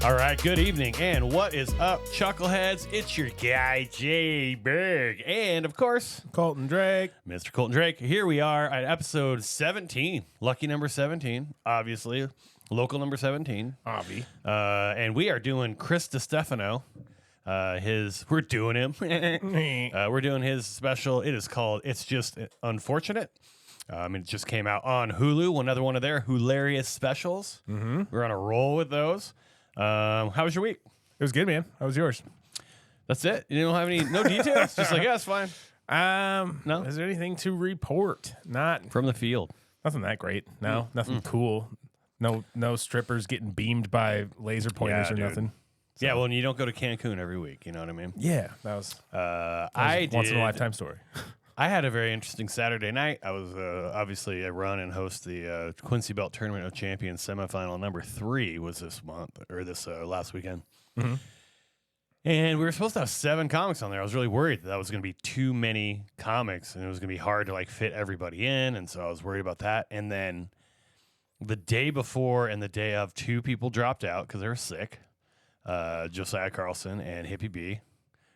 All right, good evening, and what is up, Chuckleheads? It's your guy, Jay Berg, and of course, Colton Drake. Mr. Colton Drake. Here we are at episode 17, lucky number 17, obviously, local number 17. Avi. And we are doing Chris Distefano. We're doing him. We're doing his special. It is called It's Just Unfortunate. It just came out on Hulu, another one of their hilarious specials. Mm-hmm. We're on a roll with those. How was your week? It was good, man. How was yours? That's it? You don't have no details? Just like, yeah, it's fine. No. Is there anything to report? Not From the field. nothing that great. No, nothing cool. No strippers getting beamed by laser pointers or dude. nothing. So. Yeah, well, and you don't go to Cancun every week. You know what I mean? Yeah, that was I once did. in a lifetime story. I had a very interesting Saturday night. I was obviously I run and host the Quincy Belt Tournament of Champions semifinal number 3 was this month or this last weekend. Mm-hmm. And we were supposed to have 7 comics on there. I was really worried that was going to be too many comics and it was going to be hard to like fit everybody in. And so I was worried about that. And then the day before and the day of, 2 people dropped out because they were sick. Josiah Carlson and Hippie B.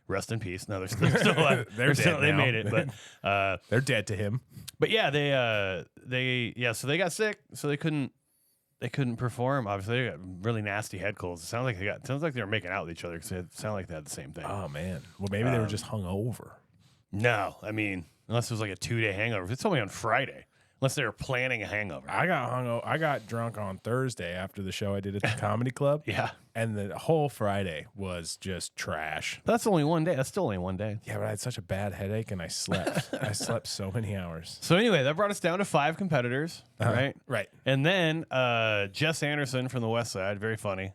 Rest in peace. No, they're still alive. They made it, but they're dead to him. But yeah, so they got sick, so they couldn't perform. Obviously, they got really nasty head colds. It sounds like they were making out with each other because it sounded like they had the same thing. Oh man. Well, maybe they were just hungover. No, I mean, unless it was like a 2-day hangover. It's only on Friday. Unless they were planning a hangover. I got drunk on Thursday after the show I did at the comedy club. Yeah. And the whole Friday was just trash. That's only one day. That's still only one day. Yeah, but I had such a bad headache and I slept. I slept so many hours. So anyway, that brought us down to 5 competitors, right? Right. And then Jess Anderson from the West Side, very funny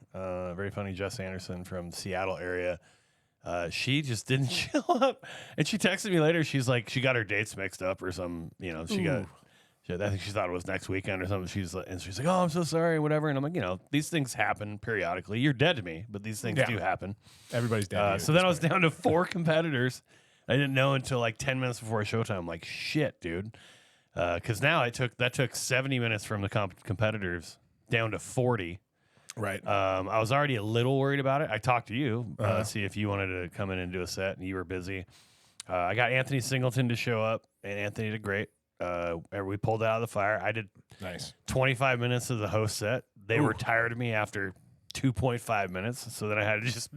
Jess Anderson from Seattle area. She just didn't show up, and she texted me later. She's like, she got her dates mixed up or some, I think she thought it was next weekend or something. She's like, oh, I'm so sorry, whatever. And I'm like, these things happen periodically. You're dead to me, but these things do happen. Everybody's dead. So then I was down to 4 competitors. I didn't know until like 10 minutes before showtime. I'm like, shit, dude. Because now that took 70 minutes from the competitors down to 40. Right. I was already a little worried about it. I talked to you, see if you wanted to come in and do a set, and you were busy. I got Anthony Singleton to show up, and Anthony did great. We pulled out of the fire. I did 25 minutes of the host set. They were tired of me after 2.5 minutes, so then I had to just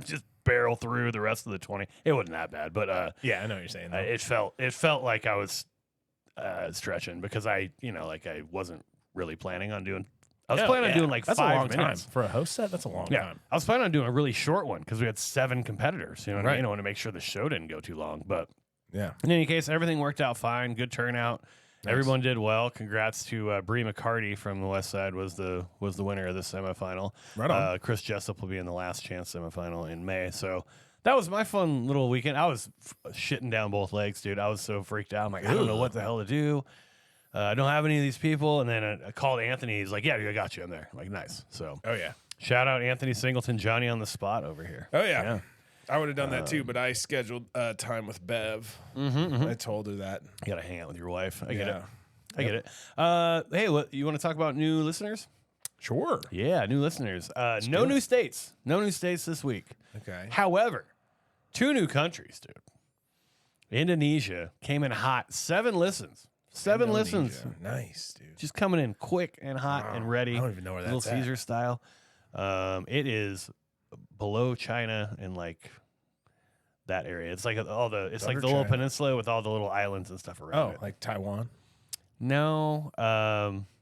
barrel through the rest of the 20. It wasn't that bad, but yeah, I know what you're saying. It felt like I was stretching because I wasn't really planning on doing. I was planning on doing like that's 5 a long minutes time for a host set. That's a long time. I was planning on doing a really short one because we had 7 competitors. You know what I mean? I want to make sure the show didn't go too long, but yeah. In any case, everything worked out fine. Good turnout. Nice. Everyone did well. Congrats to Bree McCarty from the West Side was the winner of the semifinal. Right on. Chris Jessup will be in the last chance semifinal in May. So that was my fun little weekend. I was shitting down both legs, dude. I was so freaked out. I'm like, I don't know what the hell to do. I don't have any of these people. And then I called Anthony. He's like, yeah, I got you. I'm there. I'm like, nice. So shout out Anthony Singleton, Johnny on the spot over here. Oh yeah. I would have done that too, but I scheduled time with Bev. I told her that. You got to hang out with your wife. I get it. I get it. Hey, you want to talk about new listeners? Sure. Yeah, new listeners. No new states. No new states this week. Okay. However, 2 new countries, dude. Indonesia came in hot. 7 listens. 7 listens. Nice, dude. Just coming in quick and hot and ready. I don't even know where that's Little Caesar style. It is below China and like that area. It's like the little peninsula with all the little islands and stuff around it. Like Taiwan? No.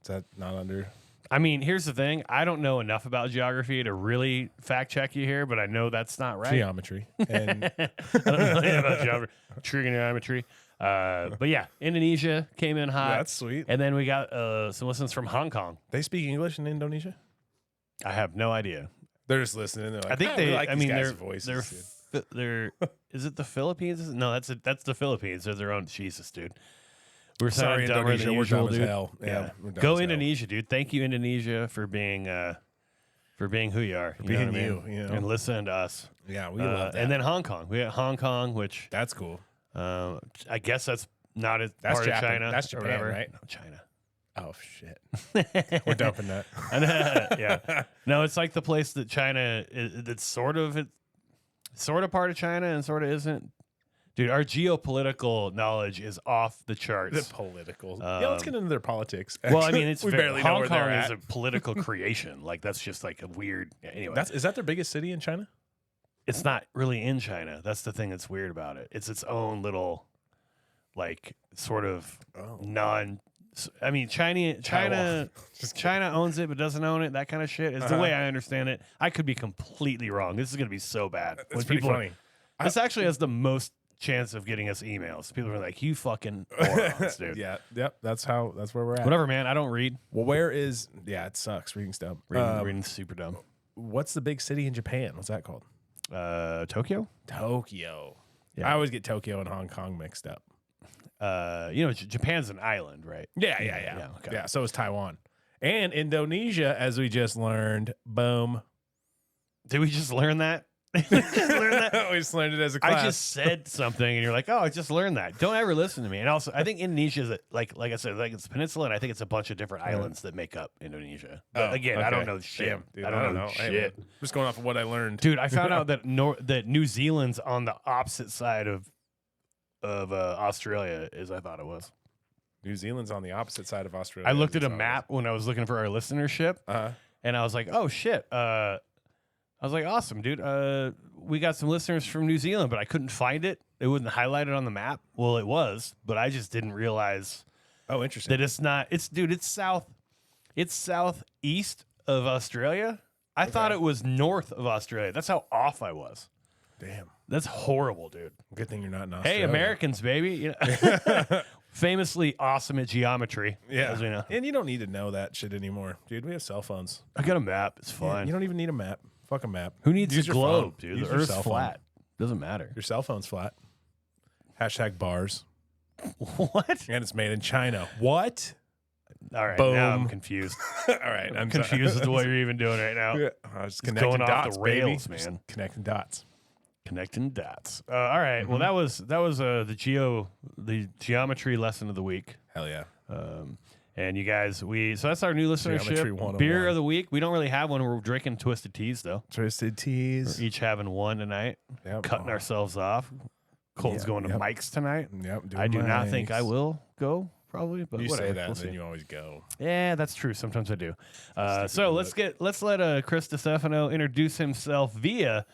Is that not under? I mean, here's the thing. I don't know enough about geography to really fact check you here, but I know that's not right. Geometry. And I don't know anything about geography. Trigonometry. But yeah, Indonesia came in hot. That's sweet. And then we got some listens from Hong Kong. They speak English in Indonesia? I have no idea. They're just listening. They're like, I think they. like I mean, their voices. They're. Is it the Philippines? No, that's the Philippines. They're their own. Jesus, dude. We're sorry, dumber Indonesia. than We're usual, dumb dude. as hell. Yeah. Go Indonesia, dude. Thank you, Indonesia, for being who you are. Being what I mean? you know, and listening to us. Yeah, we love that. And then Hong Kong. We got Hong Kong, which that's cool. I guess that's not as that's part Japan. of China. That's Japan, or whatever. right? No, China. Oh shit, we're dumping that. Yeah. No, it's like the place that China it's sort of part of China and sort of isn't. Dude, our geopolitical knowledge is off the charts. The political. Yeah, let's get into their politics. Well, I mean, it's we barely know Hong where Kong they're is at. a political creation. Like that's just like a weird. Anyway, Is that their biggest city in China? it's not really in China. That's the thing that's weird about it. It's its own little, like, sort of non. I mean, China owns it but doesn't own it. That kind of shit is the way I understand it. I could be completely wrong. This is going to be so bad. It's pretty funny. This actually has the most chance of getting us emails. People are like, "You fucking morons, dude." Yeah, yep. That's where we're at. Whatever, man. I don't read. Well, where is? Yeah, it sucks. Reading's dumb. Reading's super dumb. What's the big city in Japan? What's that called? Tokyo. Tokyo. Yeah. I always get Tokyo and Hong Kong mixed up. Japan's an island, right? Yeah. Okay. Yeah, so is Taiwan. And Indonesia, as we just learned. Boom. Did we just learn that? Learn that? We just learned it as a class. I just said something, and you're like, "Oh, I just learned that." Don't ever listen to me. And also, I think Indonesia is like I said, like it's a peninsula, and I think it's a bunch of different islands that make up Indonesia. But again, I don't know shit. Damn, dude, I don't know Hey, shit. man, just going off of what I learned. Dude, I found out that that New Zealand's on the opposite side of Australia as I thought it was. New Zealand's on the opposite side of Australia. I looked at a map when I was looking for our listenership, Uh-huh. and I was like, "Oh shit!" I was like, "Awesome, dude! We got some listeners from New Zealand, but I couldn't find it. It wasn't highlighted on the map. Well, it was, but I just didn't realize Oh, interesting. that it's not. It's south. It's southeast of Australia. I thought it was north of Australia. That's how off I was. Damn. That's horrible, dude. Good thing you're not in Australia. Hey, Americans, baby. You know, famously awesome at geometry. Yeah. As we know. And you don't need to know that shit anymore. Dude, we have cell phones. I got a map. It's Yeah, fine. you don't even need a map. Fuck a map. Who needs Use a your globe, phone. dude? Use The your Earth's cell phone. flat. Doesn't matter. Your cell phone's flat. Hashtag bars. What? And it's made in China. What? All right, Boom. now I'm confused. All right. I'm confused with the way you're even doing right now. Yeah, I was just connecting going off dots, the rails, baby. man. Just connecting dots. Connecting dots. All right. Well, that was the geometry lesson of the week. Hell yeah. And you guys, so that's our new Geometry listenership. 101. Beer of the week. We don't really have one. We're drinking Twisted Teas though. Twisted Teas. We're each having one tonight. Yep. Cutting ourselves off. Colton's going to Mike's tonight. Yep. I do not think I will go. Probably, but You whatever. say that, We'll and then see. you always go. Yeah, that's true. Sometimes I do. So let's let Chris Distefano introduce himself via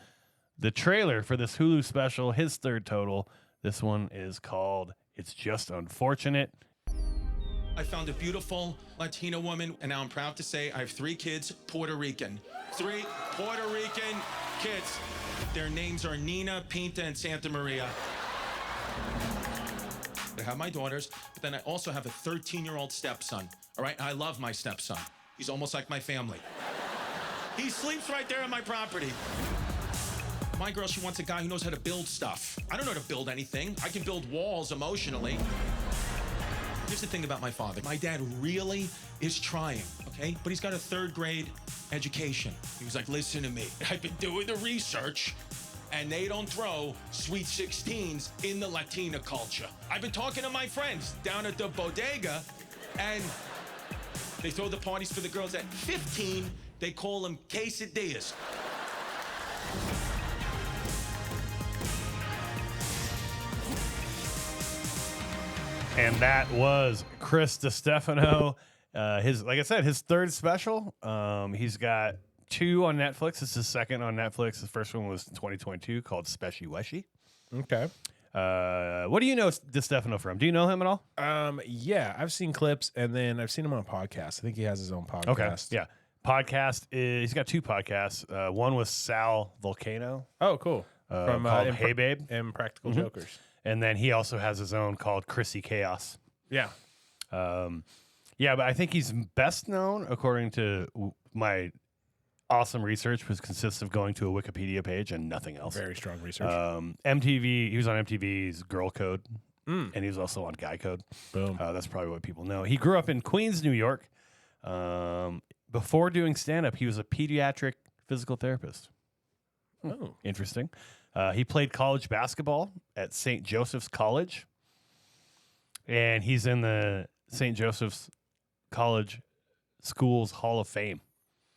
the trailer for this Hulu special, his third total. This one is called "It's Just Unfortunate." I found a beautiful Latina woman, and now I'm proud to say I have 3 kids, Puerto Rican. 3 Puerto Rican kids. Their names are Nina, Pinta, and Santa Maria. I have my daughters, but then I also have a 13-year-old stepson. All right, I love my stepson. He's almost like my family. He sleeps right there on my property. My girl, she wants a guy who knows how to build stuff. I don't know how to build anything. I can build walls emotionally. Here's the thing about my father. My dad really is trying, okay? But he's got a 3rd grade education. He was like, listen to me. I've been doing the research, and they don't throw sweet 16s in the Latina culture. I've been talking to my friends down at the bodega, and they throw the parties for the girls at 15. They call them quesadillas. And that was Chris Distefano. Like I said, his third special. He's got 2 on Netflix. This is his second on Netflix. The first one was 2022 called Speshy Weshy. Okay. What do you know Distefano from? Do you know him at all? Yeah, I've seen clips, and then I've seen him on podcasts. I think he has his own podcast. Okay. Yeah. He's got 2 podcasts. One was Sal Volcano. Oh, cool. From called Hey Babe. Impractical Jokers. And then he also has his own called Chrissy Chaos. Yeah. Yeah, but I think he's best known, according to my awesome research, which consists of going to a Wikipedia page and nothing else. Very strong research. MTV, he was on MTV's Girl Code, and he was also on Guy Code. Boom. That's probably what people know. He grew up in Queens, New York. Before doing stand-up, he was a pediatric physical therapist. Oh. Interesting. He played college basketball at St. Joseph's College, and he's in the St. Joseph's college schools Hall of Fame.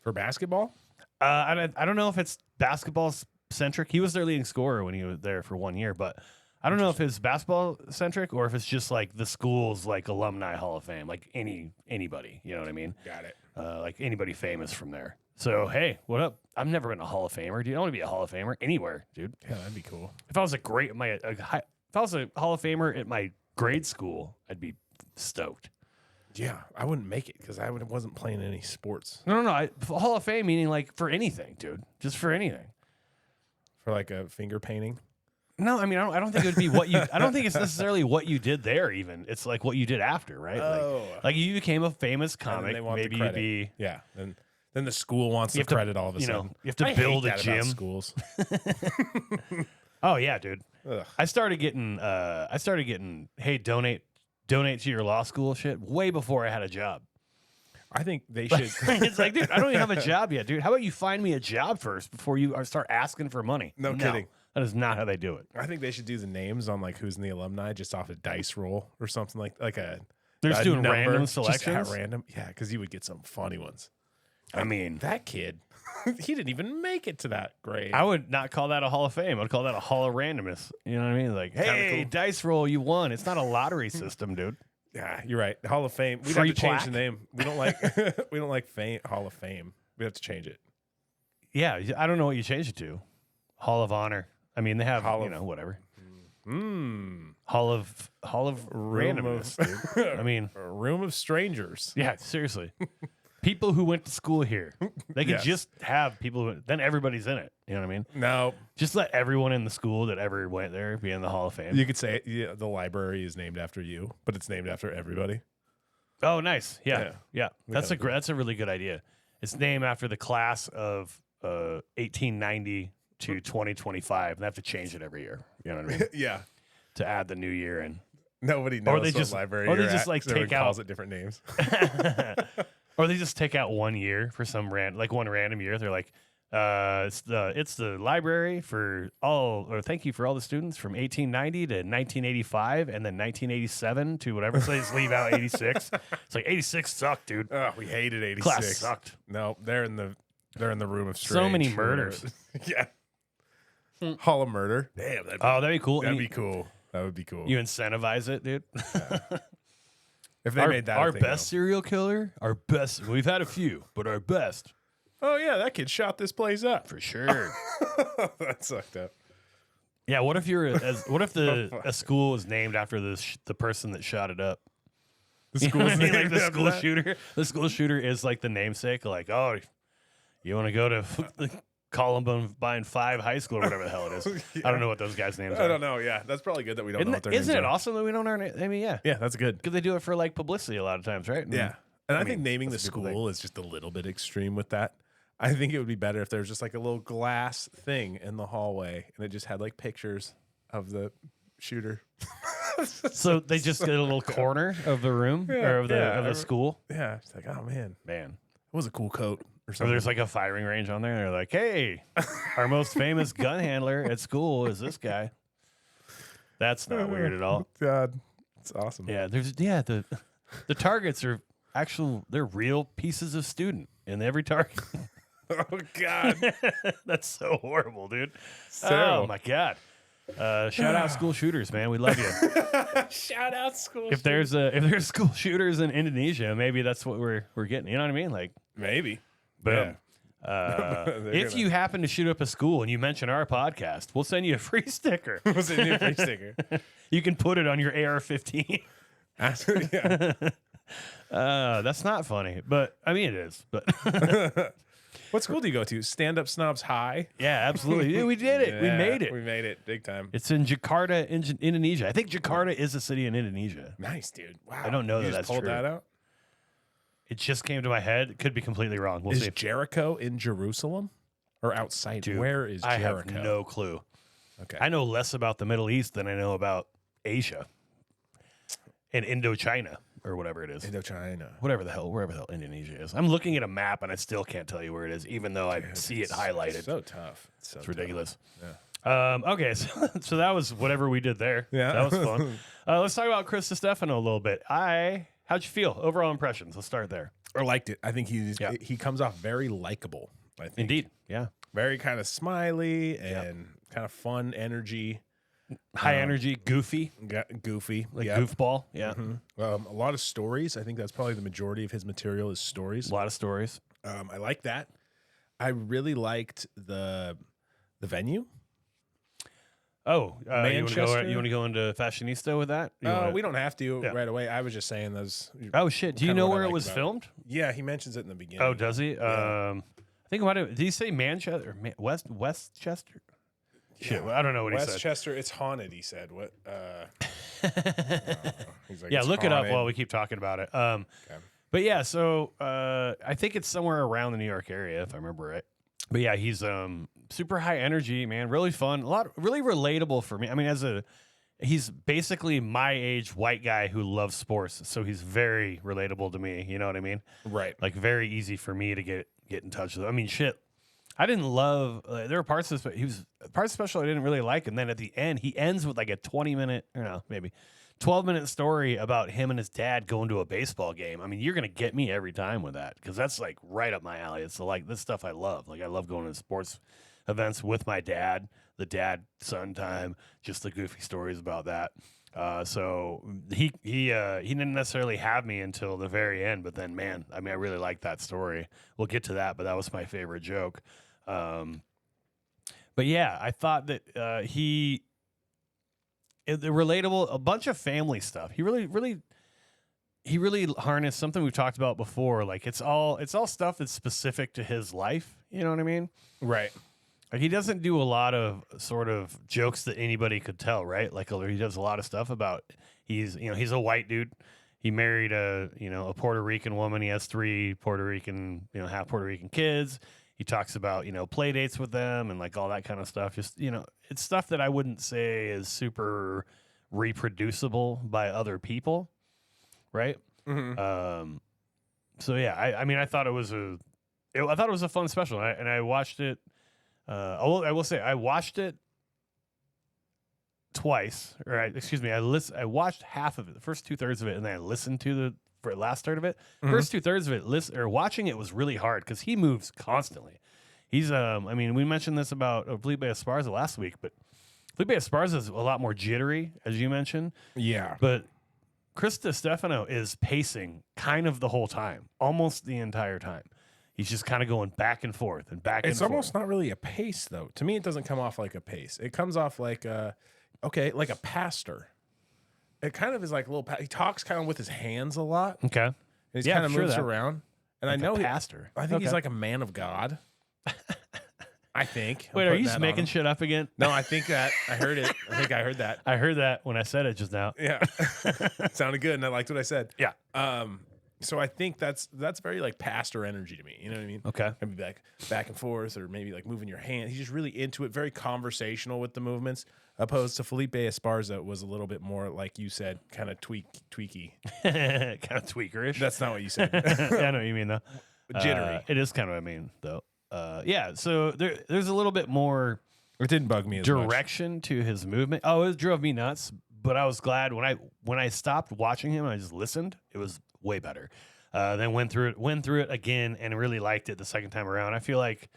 For basketball? I don't know if it's basketball centric. He was their leading scorer when he was there for 1 year, but I don't know if it's basketball centric or if it's just like the school's like alumni Hall of Fame, like anybody. You know what I mean? Got it. Like anybody famous from there. So hey, what up? I've never been a Hall of Famer, dude. I want to be a Hall of Famer anywhere, dude. Yeah, that'd be cool. If I was if I was a Hall of Famer at my grade school, I'd be stoked. Yeah, I wouldn't make it because I wasn't playing any sports. No. Hall of Fame meaning like for anything, dude. Just for anything. For like a finger painting? No, I mean, I don't think it would be what you. I don't think it's necessarily what you did there. Even it's like what you did after, right? Oh. Like you became a famous And then comic. they want the Maybe you'd credit. be. Yeah, then the school wants the have to- credit all of a you know, sudden. you have to I build hate a that about gym. schools. Oh yeah, dude. Ugh. I started getting. Hey, donate to your law school shit way before I had a job. I think they should. It's like, dude, I don't even have a job yet, dude. How about you find me a job first before you start asking for money? No kidding. That is not how they do it. I think they should do the names on like who's in the alumni just off a dice roll or something like a. They're just a doing number, random just selections. at random, yeah, because you would get some funny ones. I mean, That kid, he didn't even make it to that grade. I would not call that a Hall of Fame. I'd call that a Hall of Randomness. You know what I mean? Like, hey, cool. dice roll, you won. It's not a lottery system, dude. Yeah, you're right. Hall of Fame. We'd Free have to change plaque. the name. We don't like we don't like fame. Hall of Fame. We have to change it. Yeah, I don't know what you changed it to. Hall of Honor. I mean, they have, Hall you of- know, whatever. Mm. Hall of Room Randomness, of- dude. I mean, A room of strangers. yeah, seriously. People who went to school here. They could Yes. just have people who, then everybody's in it. You know what I mean? No, Just let everyone in the school that ever went there be in the Hall of Fame. you could say yeah, the library is named after you, but it's named after everybody. Oh, nice. Yeah. Yeah. That's a really good idea. It's named after the class of 1890 to 2025. And they have to change it every year. You know what I mean? Yeah. To add the new year in. Nobody knows they what just- library or they you're just, at, like, 'cause everyone take out- calls it different names. Or they just take out 1 year for some one random year. They're like, it's the library for thank you for all the students from 1890 to 1985 and then 1987 to whatever. So they just leave out 86. It's like 86 sucked, dude. Oh, we hated 86. Class sucked. No, they're in the room of strange. So many murders. Yeah. Hall of Murder. Damn, Oh, that'd be cool. that'd And be cool. That would be cool. You incentivize it, dude. if they made that a our thing, best serial killer, our best. We've had a few, but our best though. Oh yeah, that kid shot this place up. for sure. That sucked up. Yeah. What if a school is named after the person that shot it up? The You know what school's I mean? Like named the after school that. shooter. The school shooter is like the namesake. Like, oh, you want to go to the Columbine 5 High School or whatever the hell it is. I don't know what those guys' names are. I don't know. Yeah, that's probably good that we don't know what their Isn't names it are. awesome that we don't know our name? I mean, yeah. Yeah, that's good. Because they do it for like publicity a lot of times, right? Yeah, and I think mean, naming the that's a people school is just a little bit extreme with that. I think it would be better if there was just like a little glass thing in the hallway and it just had like pictures of the shooter. So they just get a little corner of the room or of the school. Yeah, it's like, oh man, Man. it was a cool coat or Or something. there's like a firing range on there. They're like, hey, our most famous gun handler at school is this guy. That's not weird at all. God, it's awesome. Yeah, the targets are they're real pieces of student in every target. Oh God, That's so horrible, dude. terrible. Oh my God. Shout out school shooters, man. We love you. shout out school. If there's school shooters in Indonesia, maybe that's what we're getting. You know what I mean? Like, maybe. boom. They're If gonna- you happen to shoot up a school and you mention our podcast, we'll send you a free sticker. was a new free sticker. You can put it on your AR-15. Yeah. That's not funny, but I mean it is. But What school do you go to? Stand Up Snobs High. yeah, absolutely. Yeah, we did it. We Yeah, made it. We made it big time. It's in Jakarta, Indonesia. I think Jakarta is a city in Indonesia. Nice, dude. Wow. I don't know You that just that's pulled true. that out. It just came to my head. It could be completely wrong. We'll Is see. Jericho in Jerusalem or outside? Dude, Where is I Jericho? have no clue. Okay. I know less about the Middle East than I know about Asia and Indochina or whatever it is. Indochina. Wherever the hell Indonesia is. I'm looking at a map and I still can't tell you where it is, even though I see it highlighted. So tough. It's Ridiculous. Yeah. Okay, so that was whatever we did there. Yeah. That was fun. Let's talk about Chris Distefano a little bit. I How'd you feel? Overall impressions. Let's start there. I liked it. I think Yeah. he comes off very likable. I think Indeed. Yeah. very kind of smiley and kind of fun energy, High energy, goofy, goofy, like yeah. goofball. Yeah. A lot of stories. I think that's probably the majority of his material is stories. A lot of stories. I like that. I really liked the venue. Oh, you want Manchester? to go into fashionista with that? You wanna- We don't have to Yeah. right away. I was just saying those. Oh shit! Do you kinda know what I where it like was about it. filmed? Yeah, he mentions it in the beginning. Oh, does he? I think what did he say? Manchester, Westchester. Shit, well, I don't know what he said. Westchester, it's haunted. He said what? He's like, Yeah, "It's look it up haunted." while we keep talking about it. Okay. But yeah, so I think it's somewhere around the New York area, if I remember right. But yeah, he's super high energy, man. Really fun, really relatable for me. I mean, he's basically my age white guy who loves sports, so he's very relatable to me. You know what I mean? Right. Like very easy for me to get in touch with. I mean, shit. I didn't love. There were parts of parts special I didn't really like, and then at the end, he ends with like a 20-minute, maybe 12-minute story about him and his dad going to a baseball game. I mean, you're gonna get me every time with that because that's like right up my alley. It's like this stuff I love. Like I love going to sports events with my dad, the dad-son time, just the goofy stories about that. So he didn't necessarily have me until the very end, but then man, I mean, I really liked that story. We'll get to that, but that was my favorite joke. But yeah, I thought that the relatable, a bunch of family stuff. He really harnessed something we've talked about before. Like it's all stuff that's specific to his life. You know what I mean? Right. Like he doesn't do a lot of sort of jokes that anybody could tell, right? Like he does a lot of stuff about he's a white dude. He married a Puerto Rican woman. He has 3 Puerto Rican, half Puerto Rican kids. He talks about, play dates with them and like all that kind of stuff. Just, it's stuff that I wouldn't say is super reproducible by other people. Right. Mm-hmm. So yeah, I mean, I thought it was a fun special and I watched it. I will say I watched it twice, right? Excuse me. I watched half of it, the first 2/3 of it, and then I listened to the last third of it. Mhm. First 2/3 of it, watching it was really hard because he moves constantly. He's I mean, we mentioned this about Felipe Esparza last week, but Felipe Esparza is a lot more jittery, as you mentioned. Yeah. But Chris Distefano is pacing kind of the whole time, almost the entire time. He's just kind of going back and forth and back and It's forth. almost not really a pace, though. To me, it doesn't come off like a pace. It comes off like like a pastor. It kind of is like a little. He talks kind of with his hands a lot. Okay. And he's Yeah, kind of sure moves that. around. And Like I know a pastor. I think he's Okay. like a man of God. I think. Wait, I'm are putting you that just on making him. shit up again? No, I think that I heard it. I think I heard that. I heard that when I said it just now. Yeah, sounded good, and I liked what I said. Yeah. So I think that's very like pastor energy to me. You know what I mean? Okay. Maybe back and forth, or maybe like moving your hand. He's just really into it, very conversational with the movements. Opposed to Felipe Esparza was a little bit more, like you said, kind of tweaky. Kind of tweakerish. That's not what you said. Yeah, I know what you mean though. Jittery. It is kind of what I mean though. Yeah. So there's a little bit more It didn't bug me as much. direction to his movement. Oh, it drove me nuts. But I was glad when I stopped watching him and I just listened. It was way better. Then went through it again and really liked it the second time around. I feel like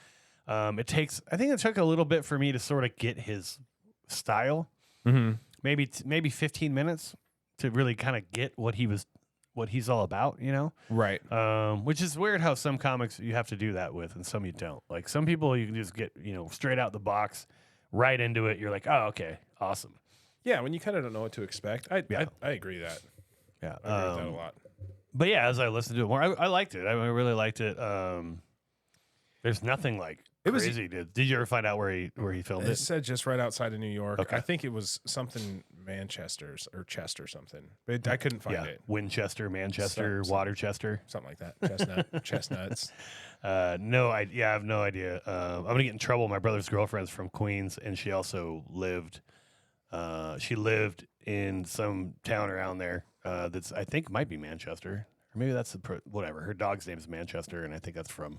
I think it took a little bit for me to sort of get his style. Mm-hmm. Maybe 15 minutes to really kind of get what he's all about, Right. which is weird how some comics you have to do that with and some you don't. Like some people you can just get, straight out the box, right into it. You're like, oh, okay, awesome. Yeah, when you kind of don't know what to expect. I agree that. Yeah. I agree with that a lot. But yeah, as I listened to it more, I liked it. I really liked it. There's nothing like was- crazy. Did you ever find out where he filmed It it? said just right outside of New York. Okay. I think it was something Manchester's or Chester something, but I couldn't find Yeah, it. Winchester, Manchester, Some- Waterchester. Something like that. Chestnuts. No, I have no idea. I'm gonna get in trouble. My brother's girlfriend's from Queens, and she also lived. She lived in some town around there that's I think might be Manchester, or maybe that's whatever. Her dog's name is Manchester, and I think that's from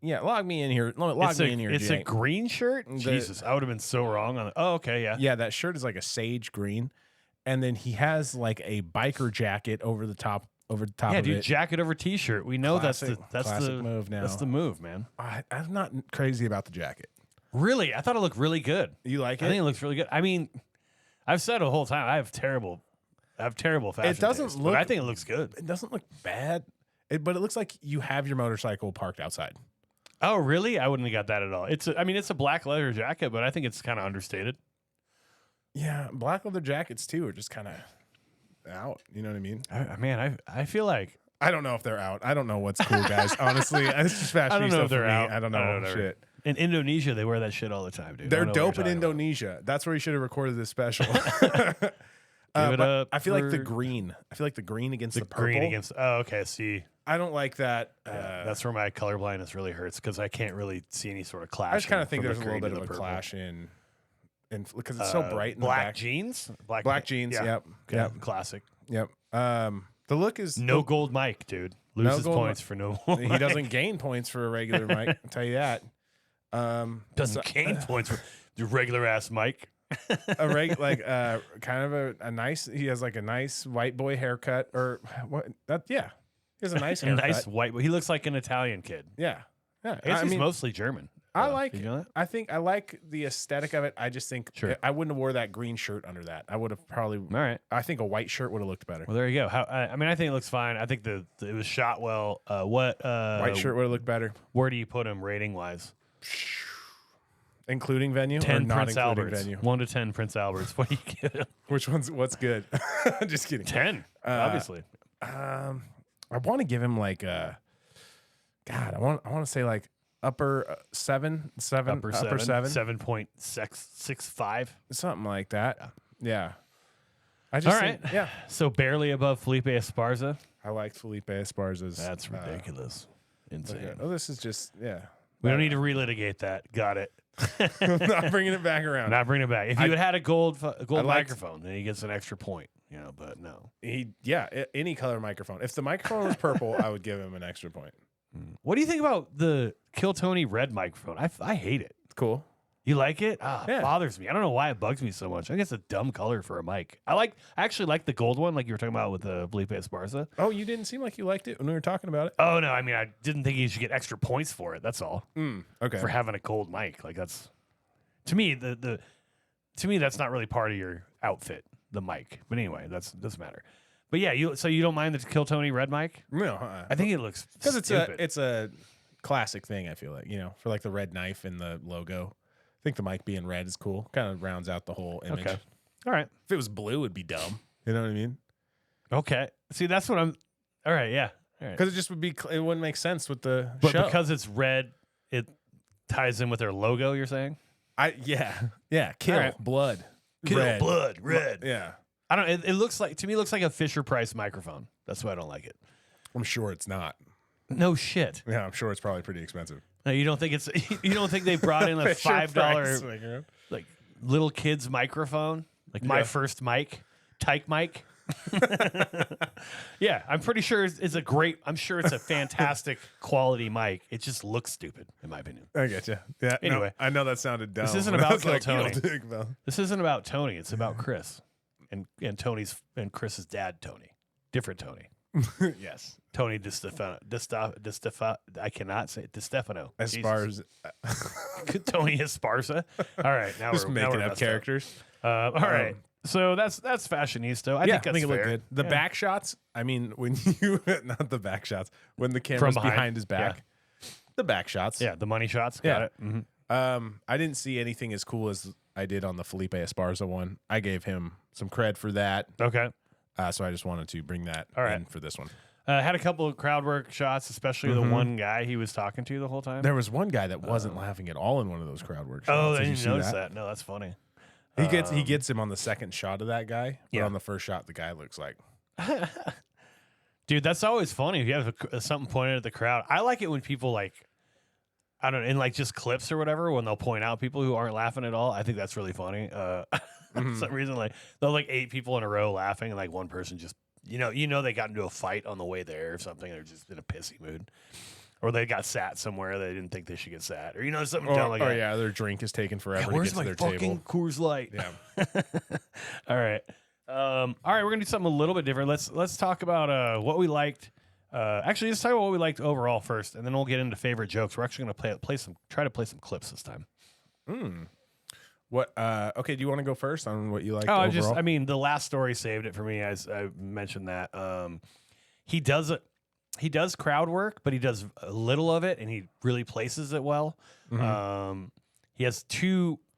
log me in here. Log me in here. It's Jake. a green shirt. Jesus, I would have been so wrong on it. Oh, okay, yeah. Yeah, that shirt is like a sage green, and then he has like a biker jacket over the top. Yeah, of dude, it. jacket over t-shirt. We know that's the move now. That's the move, man. I'm not crazy about the jacket. Really, I thought it looked really good. You like it? I think it looks really good. I mean, I've said the whole time I have terrible fashion. It doesn't taste, look. but I think it looks good. It doesn't look bad, but it looks like you have your motorcycle parked outside. Oh, really? I wouldn't have got that at all. It's a black leather jacket, but I think it's kind of understated. Yeah, black leather jackets too are just kind of out. You know what I mean? I feel like I don't know if they're out. I don't know what's cool, guys. Honestly, it's just fashion. I don't know if they're out. I don't know shit. In Indonesia, they wear that shit all the time, dude. They're dope in Indonesia. That's where you should have recorded this special. Give it up. I feel like the green. I feel like the green against the purple. Green against. Oh, okay. See, I don't like that. that's where my colorblindness really hurts because I can't really see any sort of clash. I just kind of think from there's the a little green bit to of the a purple. clash in because it's so bright in the black back. jeans. Black jeans. Yeah. Yep. Okay. Yep. Classic. Yep. The look is No gold Mike, dude. Loses gold points for no. Gold He Mike. doesn't gain points for a regular Mike. I'll tell you that. Doesn't gain points for the regular ass Mike. Kind of a nice. He has like a nice white boy haircut or what? That yeah. He has a nice A haircut. nice white. He looks like an Italian kid. Yeah. Yeah. I guess he's mostly German. I like. You know that? I think I like the aesthetic of it. I just think Sure. I wouldn't have wore that green shirt under that. I would have probably. All right. I think a white shirt would have looked better. Well, there you go. I mean, I think it looks fine. I think it was shot well. White shirt would have looked better, Where do you put him rating wise? including venue or 10 not Prince including Alberts. venue. 1 to 10 Prince Alberts. What do you give him? What's good? Just kidding. 10, obviously. I want to give him like God. I want to say like upper seven, Upper 7.65. something like that. Yeah. I All just right. think, yeah. So barely above Felipe Esparza. I liked Felipe Esparza's. That's ridiculous. Insane. Oh, this is just We don't need to relitigate that. Got it. I'm not bringing it back around. Not bringing it back. If you had a gold liked- microphone, then he gets an extra point. You know, but no. Any color microphone. If the microphone was purple, I would give him an extra point. What do you think about the Kill Tony red microphone? I hate it. It's cool. You like it? Yeah. It bothers me. I don't know why it bugs me so much. I guess it's a dumb color for a mic. I actually like the gold one, like you were talking about with the Felipe Esparza. Oh, you didn't seem like you liked it when we were talking about it. Oh no, I mean I didn't think you should get extra points for it. That's all. Okay. For having a gold mic, like that's to me that's not really part of your outfit, the mic. But anyway, doesn't matter. But yeah, you don't mind the Kill Tony red mic? No, I think it looks because stupid. it's a classic thing. I feel like for like the red knife and the logo. I think the mic being red is cool. Kind of rounds out the whole image. Okay. All right. If it was blue, it'd be dumb. You know what I mean? Okay. See, that's what I'm. All right. Yeah. All right. Because it just would be. It wouldn't make sense with the But show. because it's red, it ties in with their logo. You're saying? Kill All right. blood, Kill red. blood, red. Yeah, I don't. It looks like to me. It looks like a Fisher Price microphone. That's why I don't like it. I'm sure it's not. No shit. Yeah, I'm sure it's probably pretty expensive. No, you don't think it's? You don't think they brought in a $5 like little kids microphone, like my first mic, Tyke mic? Yeah, I'm pretty sure it's a great. I'm sure it's a fantastic quality mic. It just looks stupid, in my opinion. I get you. Yeah. Anyway. I know that sounded dumb. This isn't but I about was like, Kill you Tony. don't think about- This isn't about Tony. It's about Chris and Chris's dad, Tony. Different Tony. Yes. Tony Distefano. I cannot say it. Distefano. As Jesus. far as Tony Esparza. All right, now just we're making now up characters. All right. So that's fashionista. I think that's it looked fair. good. The Yeah. back shots. I mean, when you not the back shots when the camera's behind. behind his back. The back shots. Yeah, the money shots. Got it. I didn't see anything as cool as I did on the Felipe Esparza one. I gave him some cred for that. Okay. So I just wanted to bring that in for this one. Had a couple of crowd work shots, especially the one guy he was talking to the whole time. There was one guy that wasn't laughing at all in one of those crowd work shots. Oh, I Did you didn't see notice that. No, that's funny. He gets him on the second shot of that guy. But Yeah. on the first shot, the guy looks like Dude, that's always funny if you have something pointed at the crowd. I like it when people like, I don't know, in like just clips or whatever, when they'll point out people who aren't laughing at all. I think that's really funny. For some reason, like they'll like 8 people in a row laughing, and like one person just, you know, they got into a fight on the way there or something. They're just in a pissy mood. or they got sat somewhere they didn't think they should get sat, or something Or, dumb like that. yeah, their drink is taking forever to Where's get to my their fucking table. Coors Light? Yeah. All right. All right, we're gonna do something a little bit different. Let's talk about what we liked. Actually, let's talk about what we liked overall first, and then we'll get into favorite jokes. We're actually gonna try to play some clips this time. What? Okay. Do you want to go first on what you liked? Oh, overall? I mean, the last story saved it for me. As I mentioned that he does crowd work, but he does a little of it, and he really places it well. He has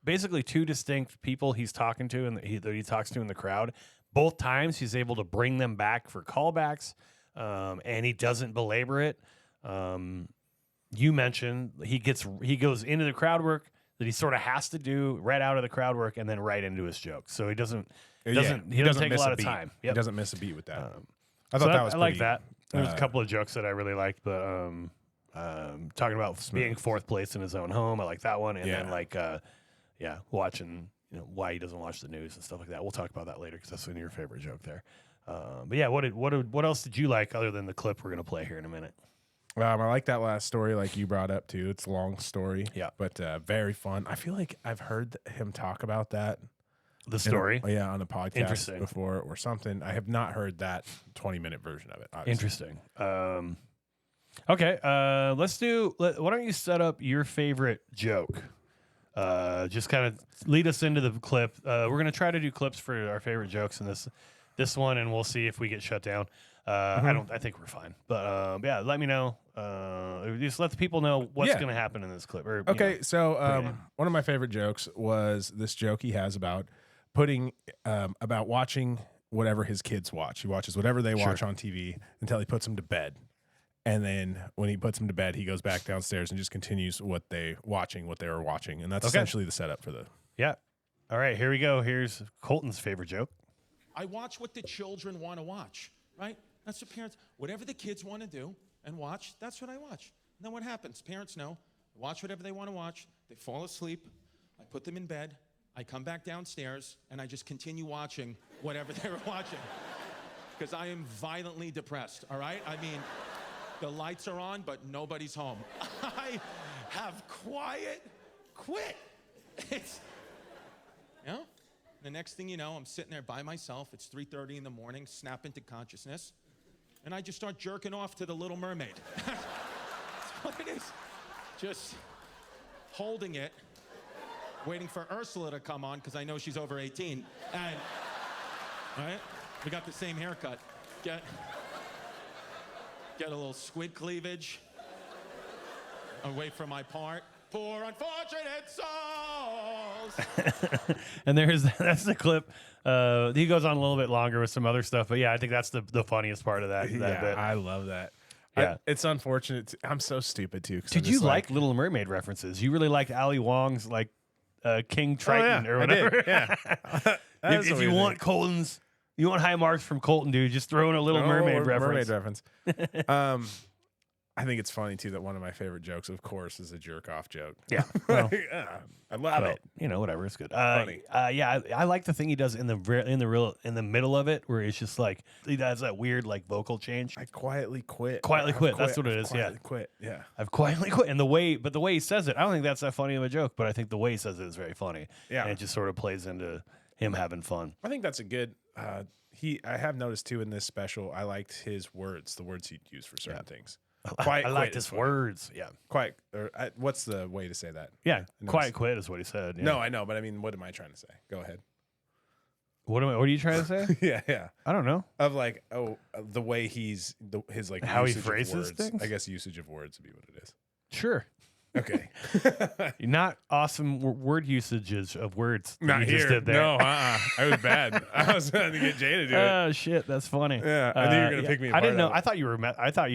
basically two distinct people he's talking to, and that he talks to in the crowd. Both times, he's able to bring them back for callbacks, and he doesn't belabor it. You mentioned he goes into the crowd work that he sort of has to do right out of the crowd work, and then right into his jokes. So he doesn't take a lot of time. He doesn't miss a beat with that. I thought that was I like pretty, that. There's a couple of jokes that I really liked, but talking about being fourth place in his own home, I like that one. And then watching why he doesn't watch the news and stuff like that. We'll talk about that later because that's one of your favorite joke there. But yeah, what else did you like other than the clip we're gonna play here in a minute? I like that last story, like you brought up too. It's a long story, but very fun. I feel like I've heard him talk about that. The story, on a podcast before or something. I have not heard that 20-minute version of it. Obviously. Interesting. Okay, why don't you set up your favorite joke? Just kind of lead us into the clip. We're going to try to do clips for our favorite jokes in this one, and we'll see if we get shut down. I think we're fine. But yeah, let me know. Just let the people know what's going to happen in this clip. So one of my favorite jokes was this joke he has about about watching whatever his kids watch. He watches whatever they watch on TV until he puts them to bed. And then when he puts them to bed, he goes back downstairs and just continues what they were watching. And that's essentially the setup for the... Yeah. All right, here we go. Here's Colton's favorite joke. I watch what the children want to watch, right? That's what parents, whatever the kids want to do and watch, that's what I watch. And then what happens? Parents know, watch whatever they want to watch. They fall asleep. I put them in bed. I come back downstairs, and I just continue watching whatever they were watching. Because I am violently depressed, all right? I mean, the lights are on, but nobody's home. I have quit. It's, the next thing you know, I'm sitting there by myself. It's 3:30 in the morning, snap into consciousness, and I just start jerking off to the Little Mermaid. That's what it is. Just holding it, waiting for Ursula to come on because I know she's over 18. And, all right, we got the same haircut. Get a little squid cleavage away from my part. Poor unfortunate souls. And that's the clip. He goes on a little bit longer with some other stuff, but yeah, I think that's the funniest part of that bit. I love that. Yeah. It's unfortunate. I'm so stupid too. Did you like Little Mermaid references? You really liked Ali Wong's King Triton or whatever. Yeah. if you want Colton's, you want high marks from Colton, dude, just throw in a Little Mermaid reference. I think it's funny too that one of my favorite jokes, of course, is a jerk off joke. Yeah, well, I love it. Whatever, it's good. Funny. I like the thing he does in the middle of it, where it's just like he does that weird vocal change. I quietly quit. That's what it is. Quit. Yeah. I've quietly quit, and the way he says it, I don't think that's that funny of a joke, but I think the way he says it is very funny. Yeah, and it just sort of plays into him having fun. I think that's a good. I have noticed too in this special. I liked his words, the words he'd use for certain things. I liked his words. Yeah. Quiet. What's the way to say that? Yeah. Quiet quit is what he said. Yeah. No, I know, but I mean, what am I trying to say? Go ahead. What are you trying to say? Yeah. I don't know. Of the way his how he usage of phrases words. things. I guess usage of words would be what it is. Sure. Okay. Not awesome word usages of words. Not you here. Just did there. No, I was bad. I was trying to get Jay to do it. Oh shit, that's funny. Yeah, I knew you were gonna pick me apart. I didn't know. I thought you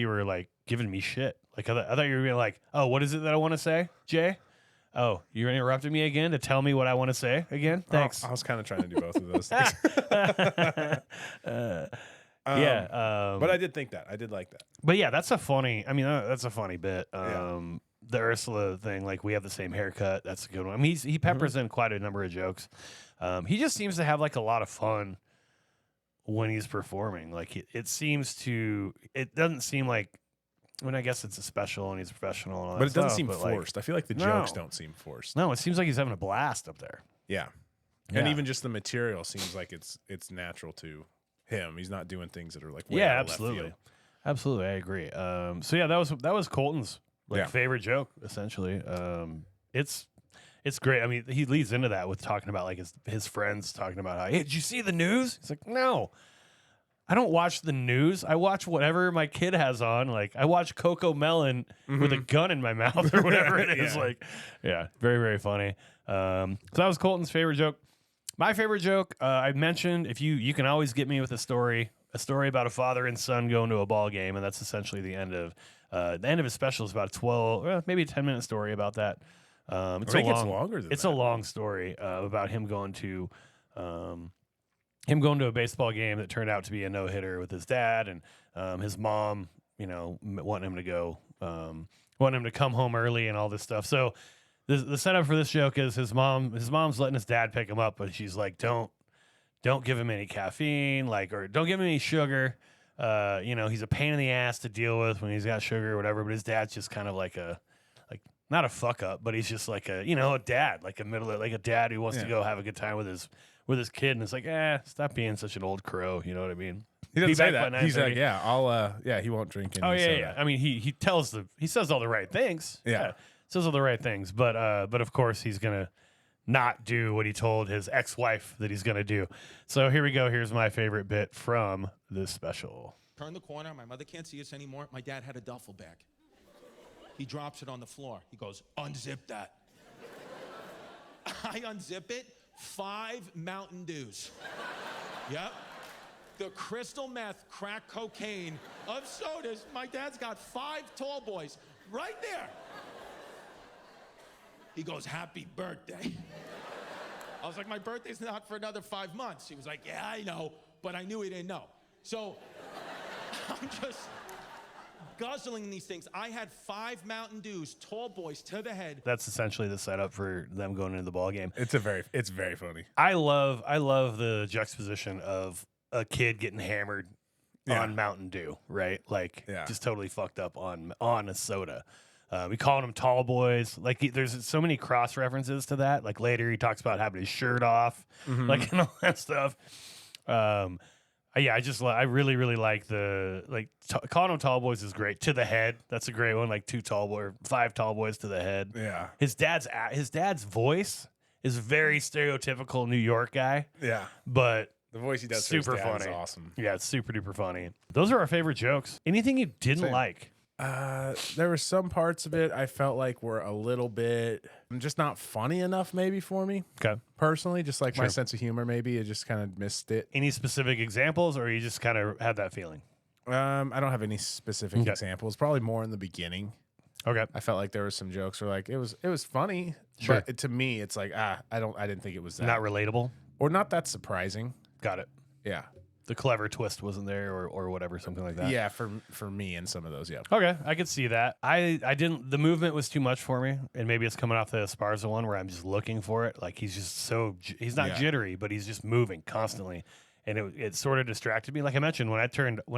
were giving me shit. I thought you were being like, oh, what is it that I want to say, Jay? Oh, you're interrupting me again to tell me what I want to say again? Thanks. I was kind of trying to do both of those things. But I did think that. I did like that. But yeah, that's a funny bit. The Ursula thing, we have the same haircut. That's a good one. I mean, he peppers in quite a number of jokes. He just seems to have a lot of fun when he's performing. It doesn't seem like I mean, I guess it's a special and he's a professional and all But that it doesn't stuff, seem but, like, forced. I feel like the no. jokes don't seem forced. No, it seems like he's having a blast up there. Yeah. Yeah. And even just the material seems like it's natural to him. He's not doing things that are like way Yeah, out of left absolutely. field. Absolutely, I agree. So yeah, that was Colton's Yeah. favorite joke, essentially. It's great. I mean, he leads into that with talking about like his friends talking about how, hey, did you see the news? He's like, no. I don't watch the news. I watch whatever my kid has on. Like I watch Coco Melon with a gun in my mouth or whatever it is. Yeah. Like, yeah, very, very funny. So that was Colton's favorite joke. My favorite joke, I mentioned, if you can always get me with a story about a father and son going to a ball game, and that's essentially the end of his special. Is about a 12, maybe a 10-minute story about that. It's I think it's longer than it's that. a long story about him going to a baseball game that turned out to be a no-hitter with his dad, and his mom, wanting him to go, wanting him to come home early and all this stuff. So the setup for this joke is his mom's letting his dad pick him up, but she's like, don't give him any caffeine, or don't give him any sugar. He's a pain in the ass to deal with when he's got sugar or whatever, but his dad's just kind of like not a fuck up, but he's just like a dad, like a dad who wants to go have a good time with his kid, and it's like, stop being such an old crow, you know what I mean? He doesn't Be say back by that. He's like, 9:30. yeah, I'll he won't drink any Oh yeah, soda. yeah. I mean, he says all the right things. Yeah. Says all the right things, but of course he's gonna not do what he told his ex-wife that he's gonna do. So here we go. Here's my favorite bit from this special. Turn the corner. My mother can't see us anymore. My dad had a duffel bag. He drops it on the floor. He goes, unzip that. I unzip it. 5 Mountain Dews. Yep. The crystal meth, crack cocaine of sodas. My dad's got 5 tall boys right there. He goes, happy birthday. I was like, my birthday's not for another 5 months. He was like, yeah, I know, but I knew he didn't know. So I'm just guzzling these things. I had 5 Mountain Dews, tall boys to the head. That's essentially the setup for them going into the ball game. It's very funny. I love the juxtaposition of a kid getting hammered on Mountain Dew, right? Like just totally fucked up on a soda. We called them tall boys. Like there's so many cross references to that. Like later he talks about having his shirt off, like and all that stuff. I really, really like calling them tall boys is great. To the head, that's a great one. Like 5 tall boys to the head. Yeah. His dad's voice is very stereotypical New York guy. Yeah. But The voice he does super for his dad funny. is awesome. Yeah, it's super duper funny. Those are our favorite jokes. Anything you didn't Same. like? There were some parts of it I felt like were a little bit just not funny enough maybe for me. Okay. Personally, just like my Sure. sense of humor, maybe I just kind of missed it. Any specific examples, or you just kind of had that feeling? I don't have any specific Okay. examples. Probably more in the beginning. Okay. I felt like there was some jokes where like it was funny, Sure. but to me it's like I didn't think it was that Not relatable. or not that surprising. Got it. Yeah. The clever twist wasn't there, or whatever, something like that. Yeah, for me and some of those, yeah. Okay, I could see that. I didn't. The movement was too much for me, and maybe it's coming off the Esparza one where I'm just looking for it. Like he's just he's not jittery, but he's just moving constantly, and it sort of distracted me. Like I mentioned, when I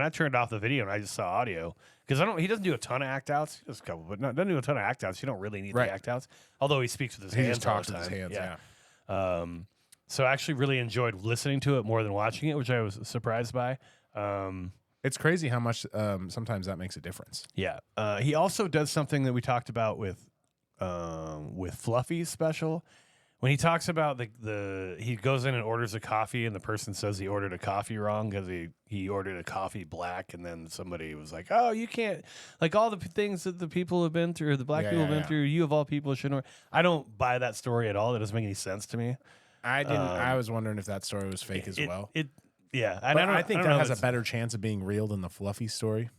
turned off the video and I just saw audio, because he doesn't do a ton of act outs. He does a couple, but doesn't do a ton of act outs. You don't really need Right. the act outs. Although he speaks with his He hands just all talks the with his time. hands, So I actually really enjoyed listening to it more than watching it, which I was surprised by. It's crazy how much sometimes that makes a difference. Yeah. He also does something that we talked about with Fluffy's special. When he talks about he goes in and orders a coffee and the person says he ordered a coffee wrong because he ordered a coffee black, and then somebody was like, oh, you can't, like all the things that the people have been through, the black people have been through, you of all people shouldn't. I don't buy that story at all. That doesn't make any sense to me. I didn't. I was wondering if that story was fake as well. Yeah. I think that has a it's better chance of being real than the Fluffy story.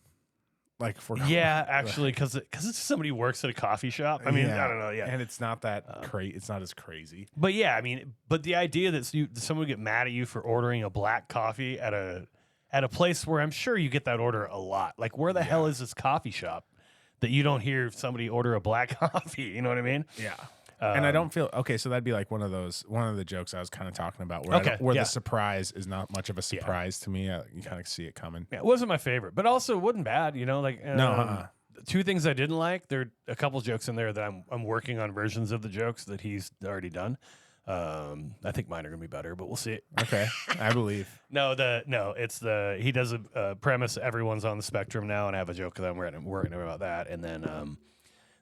Like for Yeah, actually, because it's somebody who works at a coffee shop. I mean, I don't know. Yeah, and it's not that it's not as crazy. but yeah, I mean, but the idea that someone would get mad at you for ordering a black coffee at a place where I'm sure you get that order a lot. Like, where the hell is this coffee shop that you don't hear somebody order a black coffee? You know what I mean? Yeah. And I don't feel okay. So that'd be like one of the jokes I was kind of talking about, where the surprise is not much of a surprise to me. You kind of see it coming. Yeah, it wasn't my favorite, but also it wasn't bad. You know, like two things I didn't like. There are a couple jokes in there that I'm working on versions of the jokes that he's already done. I think mine are gonna be better, but we'll see. Okay, I believe. It's he does a premise. Everyone's on the spectrum now, and I have a joke that I'm working about that, and then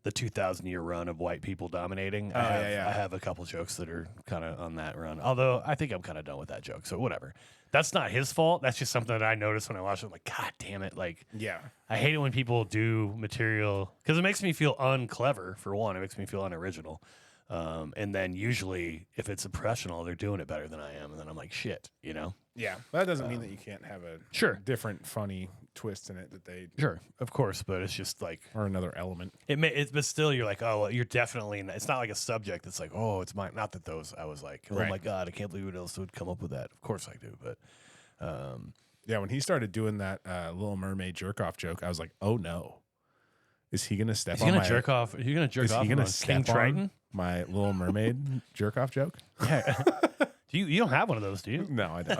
the 2,000-year run of white people dominating. I have a couple jokes that are kind of on that run. Although I think I'm kind of done with that joke, so whatever. That's not his fault. That's just something that I noticed when I watched it. I'm like, God damn it! Like, Yeah. I hate it when people do material because it makes me feel unclever. For one, it makes me feel unoriginal. And then usually, if it's a professional, they're doing it better than I am, and then I'm like, shit, you know? Yeah, that doesn't mean that you can't have a different funny twist in it that they of course, but it's just like or another element. But still, you're like, oh, well, you're definitely. It's not like a subject. It's like, oh, it's mine. Not that those. I was like, oh my god, I can't believe what else would come up with that. Of course I do, but yeah, when he started doing that Little Mermaid jerk off joke, I was like, oh no, is he gonna step? Is he gonna jerk off? Are you gonna jerk off? Is he gonna King Triton? My Little Mermaid jerk off joke? Yeah. You don't have one of those, do you? No, I don't.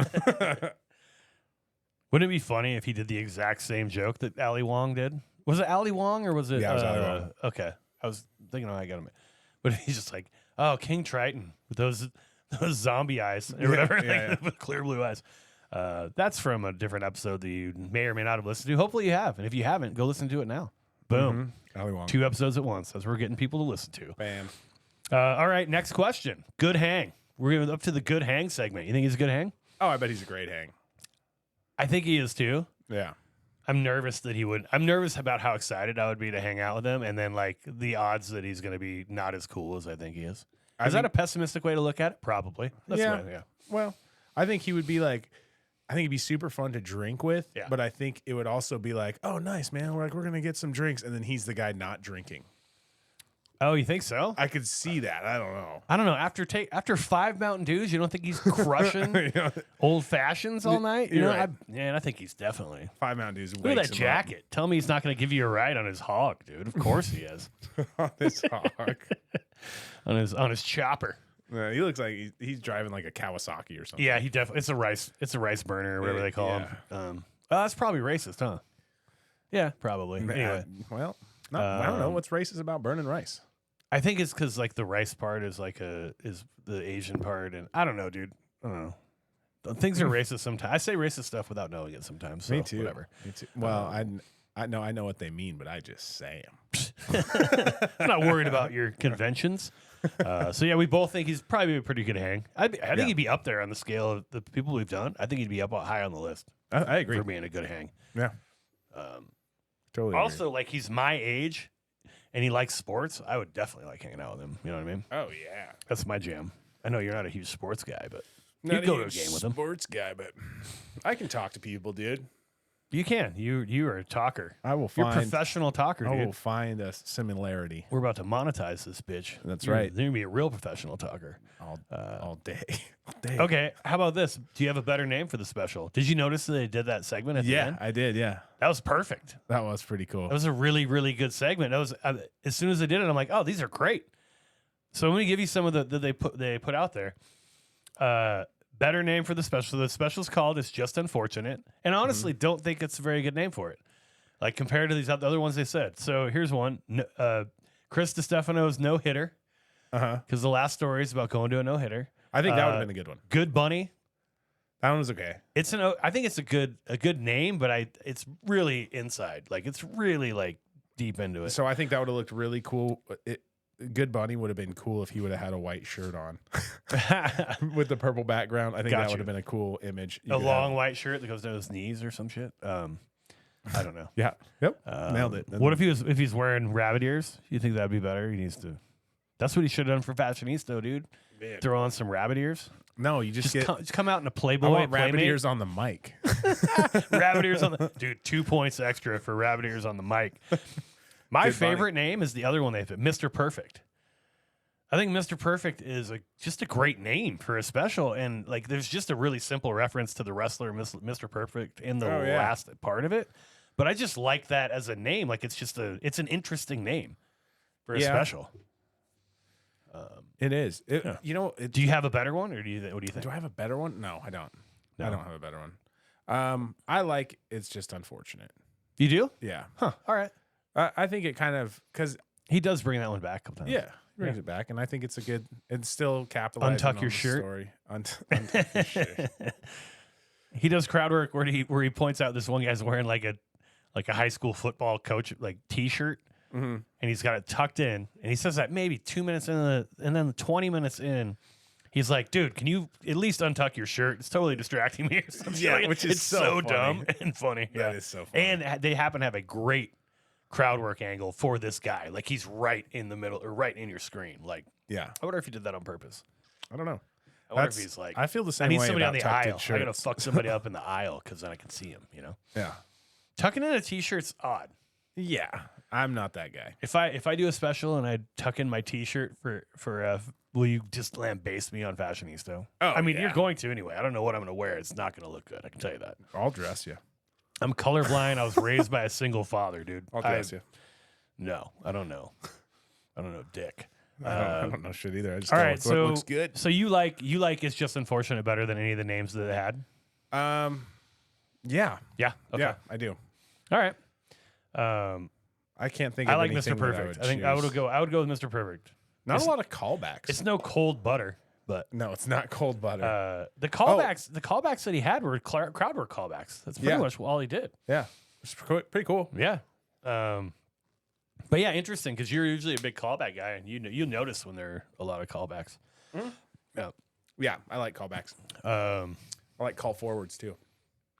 Wouldn't it be funny if he did the exact same joke that Ali Wong did? Was it Ali Wong or was it? Yeah, it was Ali Wong. Okay, I was thinking, I got him. But he's just like, oh, King Triton with those zombie eyes or whatever, with clear blue eyes. That's from a different episode that you may or may not have listened to. Hopefully you have, and if you haven't, go listen to it now. Boom, Ali Wong. 2 episodes at once. That's what we're getting people to listen to. Bam. All right, next question. Good hang. We're going up to the good hang segment. You think he's a good hang? Oh, I bet he's a great hang. I think he is too. Yeah. I'm nervous that he would. I'm nervous about how excited I would be to hang out with him, and then like the odds that he's going to be not as cool as I think he is. Is that a pessimistic way to look at it? Probably. That's yeah. Well, I think he would be like. I think he'd be super fun to drink with. Yeah. But I think it would also be like, oh, nice man. We're gonna get some drinks, and then he's the guy not drinking. Oh, you think so? I could see that. I don't know. I don't know. After 5 Mountain Dews, you don't think he's crushing old fashions all night? You know, right. I think he's definitely 5 Mountain Dews. Look at that jacket. Tell me he's not going to give you a ride on his hog, dude. Of course he is. On his hog. on his chopper. Yeah, he looks like he's driving like a Kawasaki or something. Yeah, he definitely. It's a rice burner or whatever they call him. That's probably racist, huh? Yeah, probably. Anyway, well, no, I don't know what's racist about burning rice. I think it's because like the rice part is is the Asian part, and I don't know, dude. I don't know. Things are racist sometimes. I say racist stuff without knowing it sometimes. So Me too. Whatever. Me too. Well, I know what they mean, but I just say them. I'm not worried about your conventions. So yeah, we both think he's probably a pretty good hang. I think he'd be up there on the scale of the people we've done. I think he'd be up high on the list. I agree for being a good hang. Yeah. Totally. Also, like he's my age. And he likes sports, I would definitely like hanging out with him. You know what I mean? Oh, yeah. That's my jam. I know you're not a huge sports guy, but you'd go to a game with him. Sports guy, but I can talk to people, dude. You can. You are a talker. I will You're find. a professional talker, dude. I will find a similarity. We're about to monetize this bitch. That's right. You're going to be a real professional talker. All day. All day. Okay. How about this? Do you have a better name for the special? Did you notice that they did that segment at the end? Yeah, I did. Yeah. That was perfect. That was pretty cool. That was a really, really good segment. That was as soon as they did it, I'm like, oh, these are great. So let me give you some of that they put out there. Better name for the special. The special's called "It's Just Unfortunate," and honestly, don't think it's a very good name for it. Like compared to these other ones they said. So here's one: Chris Distefano's no hitter. Because the last story is about going to a no hitter. I think that would have been a good one. Good Bunny. That one was okay. I think it's a good name, but it's really inside. Like it's really like deep into it. So I think that would have looked really cool. Good Bunny would have been cool if he would have had a white shirt on with the purple background. I think that would have been a cool image. A long white shirt that goes down his knees or some shit. I don't know. Yeah. Yep. Nailed it. What if he's wearing rabbit ears? You think that'd be better? He needs to. That's what he should have done for Fashionista, dude. Man. Throw on some rabbit ears. No, you just come out in a Playboy. I want rabbit ears on the mic. Rabbit ears on the dude. 2 points extra for rabbit ears on the mic. My favorite name is the other one they put, Mr. Perfect. I think Mr. Perfect is just a great name for a special, and like there's just a really simple reference to the wrestler Mr. Perfect in the last part of it. But I just like that as a name. Like it's an interesting name for a special. It is. You know, do you have a better one, or what do you think? Do I have a better one? No, I don't. No. I don't have a better one. I like It's Just Unfortunate. You do? Yeah. Huh. All right. I think it kind of because He does bring that one back a couple times. yeah, he brings it back, and I think it's a good. It's still capitalizing Untuck on your the shirt. story. Untuck your shirt. He does crowd work where he points out this one guy's wearing like a high school football coach like T-shirt, and he's got it tucked in, and he says that maybe 2 minutes in and then 20 minutes in. He's like, dude, can you at least untuck your shirt? It's totally distracting me. Or something. Yeah, which is it's so dumb and funny. That is so funny. And they happen to have a great crowd work angle for this guy. Like he's right in the middle or right in your screen. Like, Yeah, I wonder if he did that on purpose. I don't know. I wonder if he's like, I feel the I same need way somebody on about the tucked-in aisle. I gotta shirts. fuck somebody up in the aisle because then I can see him. You know, Yeah, tucking in a T-shirt's odd. yeah. I'm not that guy. If I do a special and I tuck in my T-shirt for will you just lambaste me on Fashionista? Oh, I mean, yeah. you're going to anyway. I don't know what I'm going to wear. It's not going to look good. I can tell you that. I'll dress you. I'm colorblind. I was raised by a single father, dude. I'll dress you. No, I don't know. I don't know, dick. I don't know shit either. I just All go right, with what so looks good. So you like It's Just Unfortunate better than any of the names that it had? Yeah, Yeah. Okay. yeah, I do. All right. I can't think. I of like anything Mr. that Perfect. I I think choose. I would go with Mr. Perfect. Not a lot of callbacks. It's no cold butter, but No, it's not cold butter. the callbacks that he had were crowd work callbacks. That's pretty Yeah. much all he did. Yeah, it's pretty cool. Yeah. But yeah, interesting because you're usually a big callback guy, and you notice when there are a lot of callbacks. Yeah. Yeah, I like callbacks. I like call forwards too.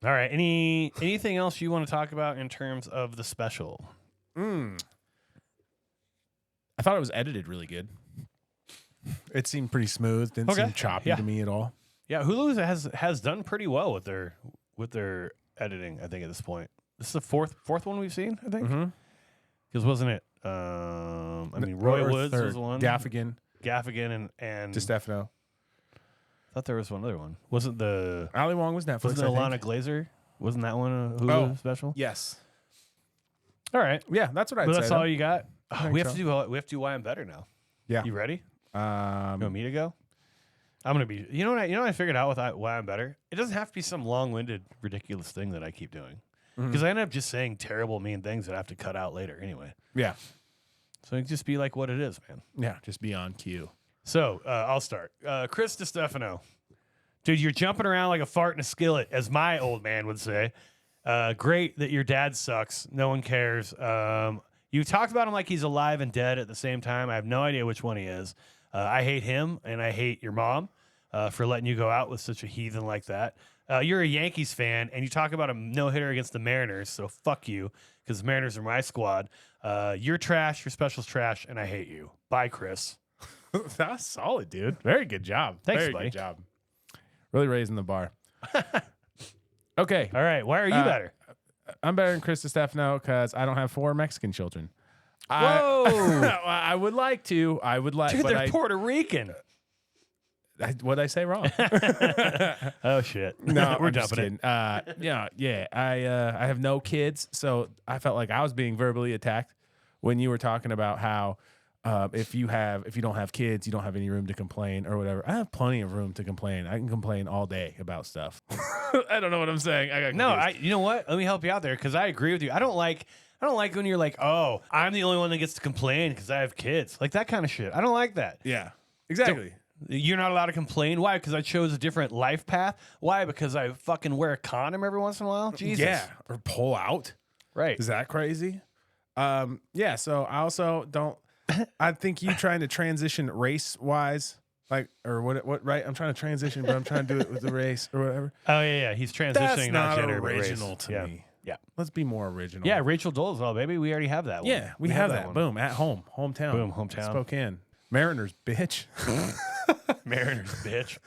All right. Anything else you want to talk about in terms of the special? I thought it was edited really good. It seemed pretty smooth. Didn't Okay. seem choppy Yeah. to me at all. Yeah, Hulu has done pretty well with their editing. I think at this point, this is the fourth one we've seen. I think because wasn't it? I mean, Roy Or Woods third. was one. Gaffigan, Gaffigan and Distefano. I thought there was one other one. Wasn't the Ali Wong was Netflix. wasn't I Alana think. Glazer? Wasn't that one a Hulu Oh. special? Yes. All right. Yeah, that's what I'd But say. that's all you got. Oh, think we have so. to do Why I'm Better now. Yeah. You ready? You want me to go? I'm gonna be. You know what I figured out with Why I'm Better. It doesn't have to be some long-winded, ridiculous thing that I keep doing because I end up just saying terrible, mean things that I have to cut out later anyway. Yeah. So it just be like what it is, man. Yeah. Just be on cue. So I'll start. Chris Distefano. Dude, you're jumping around like a fart in a skillet, as my old man would say. Great that your dad sucks. No one cares. You talked about him like he's alive and dead at the same time. I have no idea which one he is. I hate him, and I hate your mom for letting you go out with such a heathen like that. You're a Yankees fan, and you talk about a no-hitter against the Mariners, so fuck you, because the Mariners are my squad. You're trash, your special's trash, and I hate you. Bye, Chris. That's solid, dude. Very good job. Thanks, Very buddy. good job. Really raising the bar. Okay. All right, why are you better? I'm better than Chris Distefano because I don't have 4 Mexican children. Whoa. I would like to. I would like, Dude, but they're Puerto Rican. what'd I say wrong? Oh, shit. No, we're I'm just dumping it. kidding. Yeah. I have no kids, so I felt like I was being verbally attacked when you were talking about how if you don't have kids, you don't have any room to complain or whatever. I have plenty of room to complain. I can complain all day about stuff. I don't know what I'm saying. I got No, confused. you know what? Let me help you out there because I agree with you. I don't like when you're like, oh, I'm the only one that gets to complain because I have kids. Like that kind of shit. I don't like that. Yeah, exactly. You're not allowed to complain. Why? Because I chose a different life path. Why? Because I fucking wear a condom every once in a while. Jesus. Yeah, or pull out. Right. Is that crazy? Yeah. So I also don't. I think you trying to transition race wise, like or what? Right? I'm trying to transition, but I'm trying to do it with the race or whatever. Oh yeah. He's transitioning. That's not not gender, but original race. to Yeah. me. Yeah. Let's be more original. Yeah. Rachel Dolezal, baby. We already have that one. Yeah, we have that. one. Boom, at home, hometown. Boom, hometown. Spokane. Mariners, bitch. Mariners, bitch.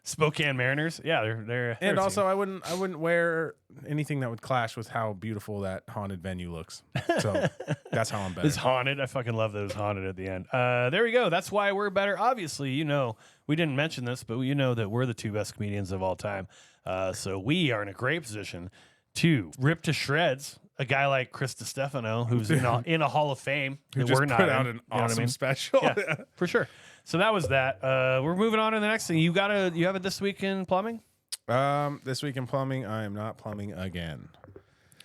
Spokane Mariners. Yeah, they're And a also, team. I wouldn't wear anything that would clash with how beautiful that haunted venue looks. So that's how I'm better. It's haunted. I fucking love that it's haunted at the end. There we go. That's why we're better. Obviously, we didn't mention this, but you know that we're the 2 best comedians of all time. So we are in a great position to rip to shreds a guy like Chris Distefano, who's in a Hall of Fame. Who that just we're not put in. out You an know what I awesome mean? special. Yeah, for sure. So that was that. We're moving on to the next thing. You have it this week in plumbing? This week in plumbing, I am not plumbing again.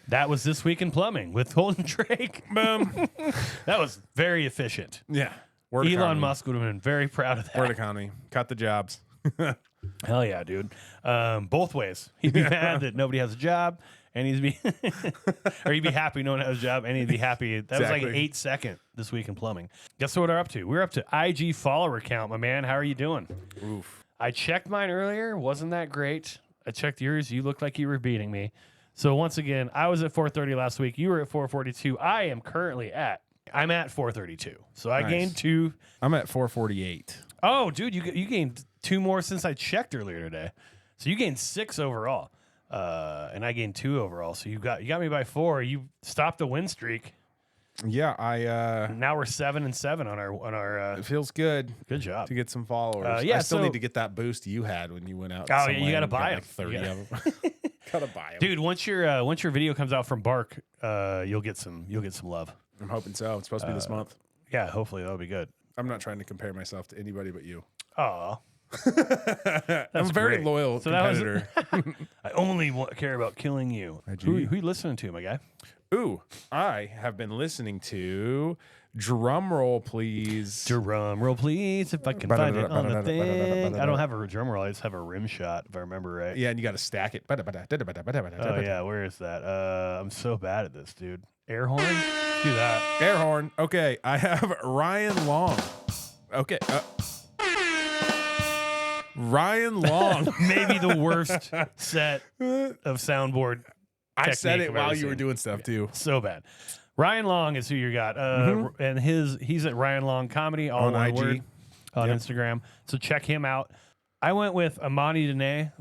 That was This Week in Plumbing with Holden Drake. Boom. That was very efficient. Yeah. Word Elon economy. Musk would have been very proud of that. Word economy. Cut the jobs. Hell yeah, dude. Both ways. He'd be mad that nobody has a job, and he'd be, or he'd be happy no one has a job, and he'd be happy. That was like an 8-second This Week in Plumbing. Guess what we're up to? We're up to IG follower count, my man. How are you doing? Oof. I checked mine earlier. Wasn't that great? I checked yours. You looked like you were beating me. So once again, I was at 430 last week. You were at 442. I'm at 432. So I gained 2. I'm at 448. Oh, dude, you gained 2 more since I checked earlier today. So you gained 6 overall, and I gained 2 overall. So you got me by 4. You stopped the win streak. Yeah, I. Now we're 7-7 on our. It feels good. Good job. To get some followers. Yeah, I still so- need to get that boost you had when you went out. Oh, yeah, somewhere you gotta and got buy like 'em. 30 You of them. Gotta buy them, Dude, once your video comes out from Bark, you'll get some love. I'm hoping so. It's supposed to be this month. Yeah, hopefully that'll be good. I'm not trying to compare myself to anybody but you. Aw. I'm a very great. loyal So that was- competitor. I only care about killing you. Who you listening to, my guy? Ooh, I have been listening to Drum Roll, Please. Drum roll, please, if I can find it on the thing. I don't have a drum roll. I just have a rim shot, if I remember right. Yeah, and you got to stack it. Oh, yeah, where is that? I'm so bad at this, dude. Air horn? Let's do that. Air horn. Okay, I have Ryan Long. Okay. Ryan Long. Maybe the worst set of soundboard I said technique it I've while ever you were seen. doing stuff too. So bad. Ryan Long is who you got. And he's at Ryan Long Comedy, all On one IG. word, on Yep. Instagram. So check him out. I went with Amani Dene.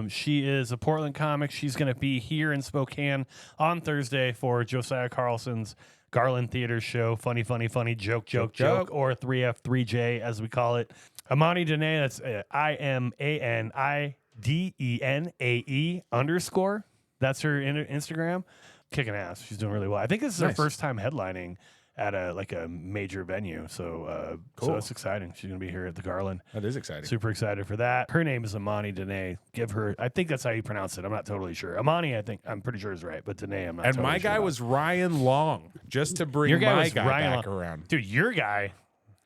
She is a Portland comic. She's going to be here in Spokane on Thursday for Josiah Carlson's Garland Theater show. Funny, joke, or 3F3J as we call it. Amani Dene, that's IMANIDENAE_. That's her Instagram. Kicking ass. She's doing really well. I think this is her Nice. first time headlining at a major venue. So Cool. so it's exciting. She's going to be here at the Garland. That is exciting. Super excited for that. Her name is Amani Dene. Give her, I think that's how you pronounce it. I'm not totally sure. Amani, I'm pretty sure is right, but Dene, I'm not And totally my sure guy about. was Ryan Long, just to bring Your guy my was guy Ryan back Long. around. Dude, your guy,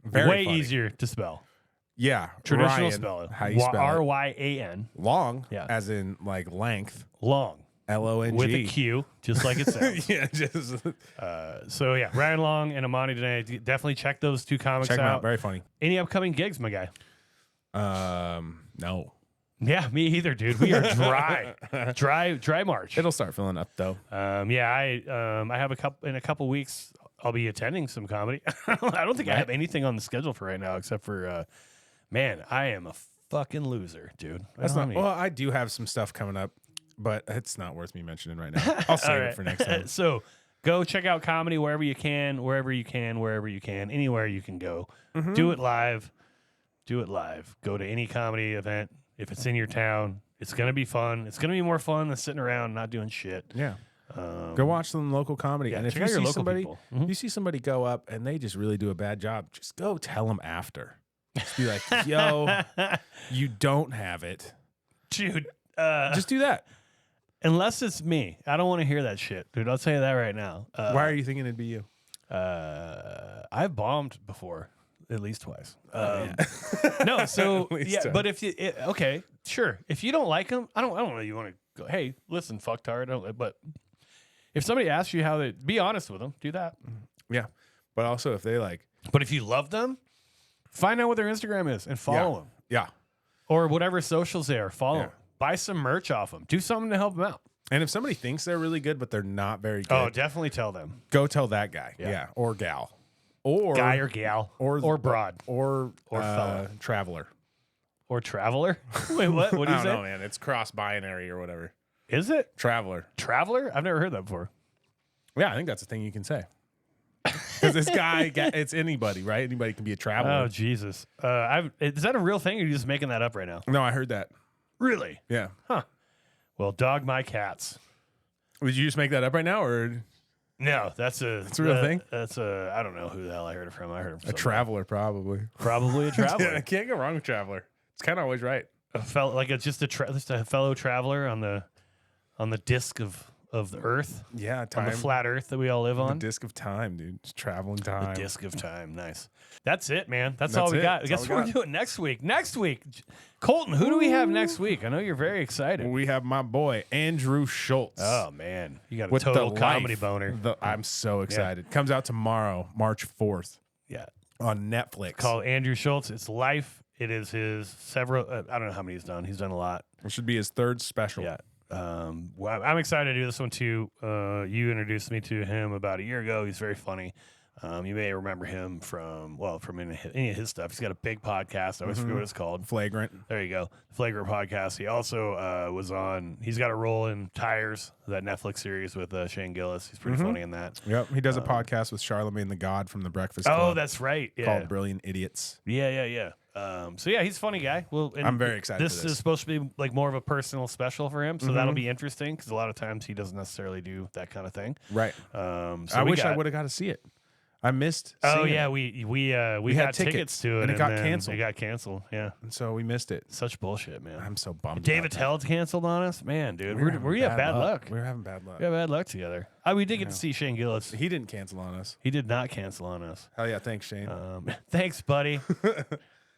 Very way funny. easier to spell. Yeah, Traditional Ryan, spelling. How you spell it? RYAN. Long, Yeah. as in like length. Long. LONG. With a Q, just like it sounds. Yeah, just So yeah, Ryan Long and Amani Dene. Definitely check those two comics check him out. out. Very funny. Any upcoming gigs, my guy? No, Yeah, me either, dude. We are dry March. it'll start filling up though. Yeah, I have in a couple weeks. I'll be attending some comedy. I don't think I have anything on the schedule for right now except for, man, I am a fucking loser, dude. That's not. Well, I do have some stuff coming up, but it's not worth me mentioning right now. I'll save it for next time. So go check out comedy wherever you can, anywhere you can go. Mm-hmm. Do it live. Go to any comedy event. If it's in your town, it's going to be fun. It's going to be more fun than sitting around not doing shit. Yeah. Go watch some local comedy, and if check you out your see local somebody, people. Mhm. you see somebody go up and they just really do a bad job, just go tell them after. Just be like, "Yo, you don't have it." Dude, Just do that. unless it's me. I don't want to hear that shit, dude. I'll tell you that right now. Why are you thinking it'd be you? I've bombed before, at least twice. Yeah. No, so At least yeah, twice. but if you okay, sure. If you don't like them, I don't know. You want to go? Hey, listen, fucktard. But if somebody asks you how they, be honest with them. Do that. Yeah, but also if they like, But if you love them, find out what their Instagram is and follow them, yeah. or whatever socials they are. Follow Yeah. them. Buy some merch off them. Do something to help them out. And if somebody thinks they're really good but they're not very good, Oh, definitely tell them. go tell that guy. Yeah. Yeah, or gal, or Guy or gal, or broad, or fella. traveler. or traveler. Wait, what? What do you I say? don't know, man. It's cross binary or whatever. Is it Traveler. traveler? I've never heard that before. Yeah, I think that's a thing you can say. Because this guy, it's anybody, right? Anybody can be a traveler. Oh Jesus! Is that a real thing? Or are you just making that up right now? No, I heard that. Really? Yeah. Well, dog my cats. Did you just make that up right now, or No, that's a a real thing? That's I don't know who the hell I heard it from. I heard it from a traveler? Probably. probably a Yeah, traveler. can't go wrong with traveler. It's kind of always right. A fellow, like just a fellow traveler on the disc of of the Earth. Yeah, On time. the flat Earth that we all live The on. disc of time, dude. It's traveling time. The disc of time. Nice. That's it, man. That's That's all we it. got. That's Guess all what we we're got. doing next week? Next week, Colton, who do we have next week? I know you're very excited. We have my boy Andrew Schultz. Oh, man. You got a with total the comedy Life. boner. I'm so excited. Comes out tomorrow, March 4th Yeah. on Netflix. Called Andrew Schultz. It's Life. It is his several, I don't know how many he's done. He's done a lot. It should be his third special. Yeah. Well, I'm excited to do this one too. You introduced me to him about a year ago. He's very funny. You may remember him from any of his stuff. He's got a big podcast. I always forget what it's called. Flagrant. There you go. Flagrant podcast. He also he's got a role in Tires, that Netflix series with Shane Gillis. He's pretty funny in that. Yep. He does a podcast with Charlemagne the God from The Breakfast Club. Oh, that's right. Yeah. Called Brilliant Idiots. Yeah. So yeah, he's a funny guy. Well, and I'm very excited This for this. is supposed to be like more of a personal special for him, so that'll be interesting because a lot of times he doesn't necessarily do that kind of thing. Right. So I we wish I got- would have got to see it. I missed Oh seeing yeah, it. we had got tickets to it, and it got then canceled. It got canceled. Yeah, And so we missed it. such bullshit, man. I'm so bummed. David about that. Tell's canceled on us, man, dude. We We have bad luck. We were having bad luck. We have bad luck together. We did get to see Shane Gillis. He didn't cancel on us. He did not cancel on us. Hell yeah, thanks, Shane. Thanks, buddy.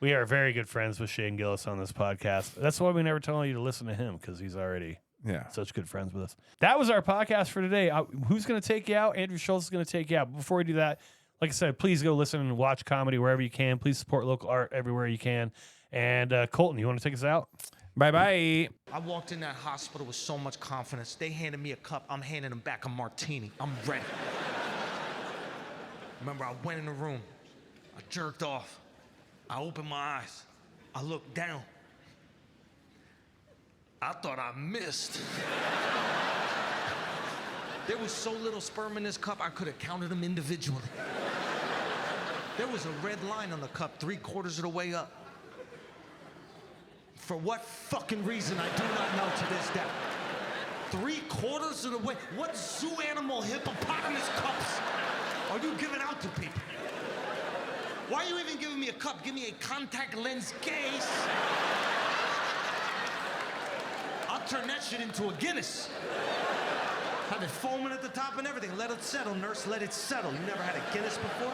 We are very good friends with Shane Gillis on this podcast. That's why we never tell you to listen to him because he's already yeah. such good friends with us. That was our podcast for today. Who's going to take you out? Andrew Schultz is going to take you out. But before we do that, like I said, please go listen and watch comedy wherever you can. Please support local art everywhere you can. And Colton, you want to take us out? Bye-bye. I walked in that hospital with so much confidence. They handed me a cup. I'm handing them back a martini. I'm ready. Remember, I went in the room. I jerked off. I opened my eyes. I looked down. I thought I missed. There was so little sperm in this cup, I could have counted them individually. There was a red line on the cup 3/4 of the way up. For what fucking reason, I do not know to this day. 3/4 of the way. What zoo animal hippopotamus cups are you giving out to people? Why are you even giving me a cup? Give me a contact lens case. I'll turn that shit into a Guinness. Have it foaming at the top and everything. Let it settle, nurse. Let it settle. You never had a Guinness before?